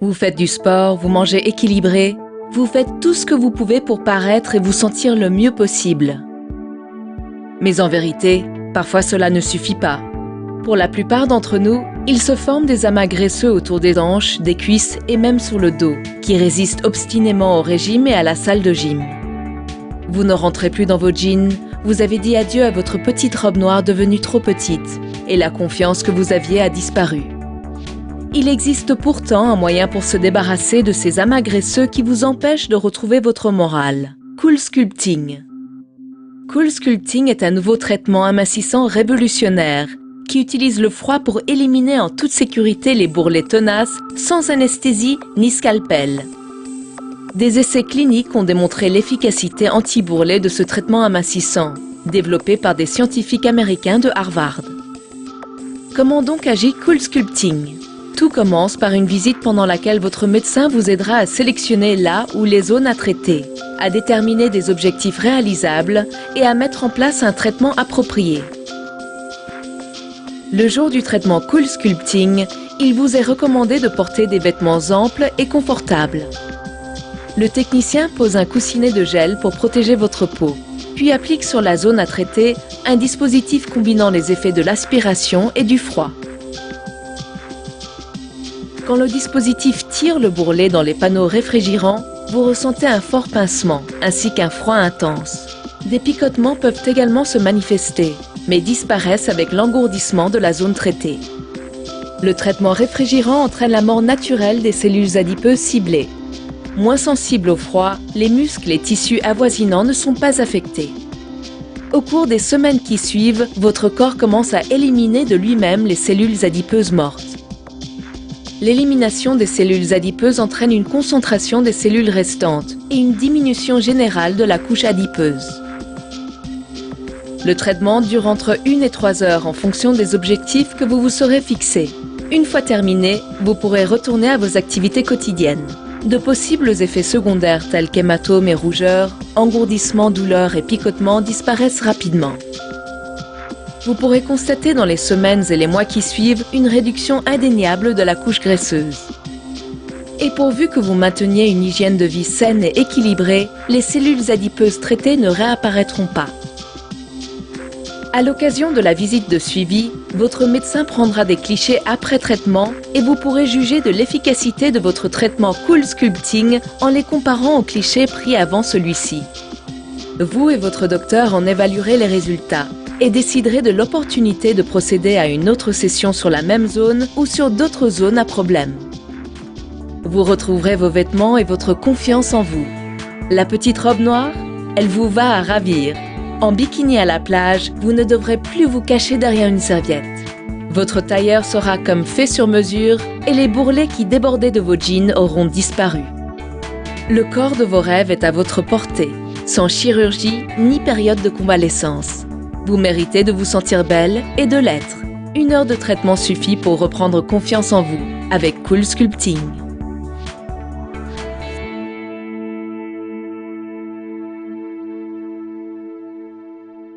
Vous faites du sport, vous mangez équilibré, vous faites tout ce que vous pouvez pour paraître et vous sentir le mieux possible. Mais en vérité, parfois cela ne suffit pas. Pour la plupart d'entre nous, il se forme des amas graisseux autour des hanches, des cuisses et même sur le dos, qui résistent obstinément au régime et à la salle de gym. Vous ne rentrez plus dans vos jeans, vous avez dit adieu à votre petite robe noire devenue trop petite, et la confiance que vous aviez a disparu. Il existe pourtant un moyen pour se débarrasser de ces amas graisseux qui vous empêchent de retrouver votre morale. Cool Sculpting. Cool Sculpting est un nouveau traitement amincissant révolutionnaire qui utilise le froid pour éliminer en toute sécurité les bourrelets tenaces sans anesthésie ni scalpel. Des essais cliniques ont démontré l'efficacité anti-bourrelet de ce traitement amincissant, développé par des scientifiques américains de Harvard. Comment donc agit Cool Sculpting ? Tout commence par une visite pendant laquelle votre médecin vous aidera à sélectionner là ou les zones à traiter, à déterminer des objectifs réalisables et à mettre en place un traitement approprié. Le jour du traitement Cool Sculpting, il vous est recommandé de porter des vêtements amples et confortables. Le technicien pose un coussinet de gel pour protéger votre peau, puis applique sur la zone à traiter un dispositif combinant les effets de l'aspiration et du froid. Quand le dispositif tire le bourrelet dans les panneaux réfrigérants, vous ressentez un fort pincement ainsi qu'un froid intense. Des picotements peuvent également se manifester, mais disparaissent avec l'engourdissement de la zone traitée. Le traitement réfrigérant entraîne la mort naturelle des cellules adipeuses ciblées. Moins sensibles au froid, les muscles et tissus avoisinants ne sont pas affectés. Au cours des semaines qui suivent, votre corps commence à éliminer de lui-même les cellules adipeuses mortes. L'élimination des cellules adipeuses entraîne une concentration des cellules restantes et une diminution générale de la couche adipeuse. Le traitement dure entre 1 et 3 heures en fonction des objectifs que vous vous serez fixés. Une fois terminé, vous pourrez retourner à vos activités quotidiennes. De possibles effets secondaires tels qu'hématomes et rougeurs, engourdissements, douleurs et picotements disparaissent rapidement. Vous pourrez constater dans les semaines et les mois qui suivent une réduction indéniable de la couche graisseuse. Et pourvu que vous mainteniez une hygiène de vie saine et équilibrée, les cellules adipeuses traitées ne réapparaîtront pas. À l'occasion de la visite de suivi, votre médecin prendra des clichés après traitement et vous pourrez juger de l'efficacité de votre traitement Cool Sculpting en les comparant aux clichés pris avant celui-ci. Vous et votre docteur en évaluerez les résultats et déciderez de l'opportunité de procéder à une autre session sur la même zone ou sur d'autres zones à problème. Vous retrouverez vos vêtements et votre confiance en vous. La petite robe noire, elle vous va à ravir. En bikini à la plage, vous ne devrez plus vous cacher derrière une serviette. Votre tailleur sera comme fait sur mesure et les bourrelets qui débordaient de vos jeans auront disparu. Le corps de vos rêves est à votre portée, sans chirurgie ni période de convalescence. Vous méritez de vous sentir belle et de l'être. 1 heure de traitement suffit pour reprendre confiance en vous avec Cool Sculpting.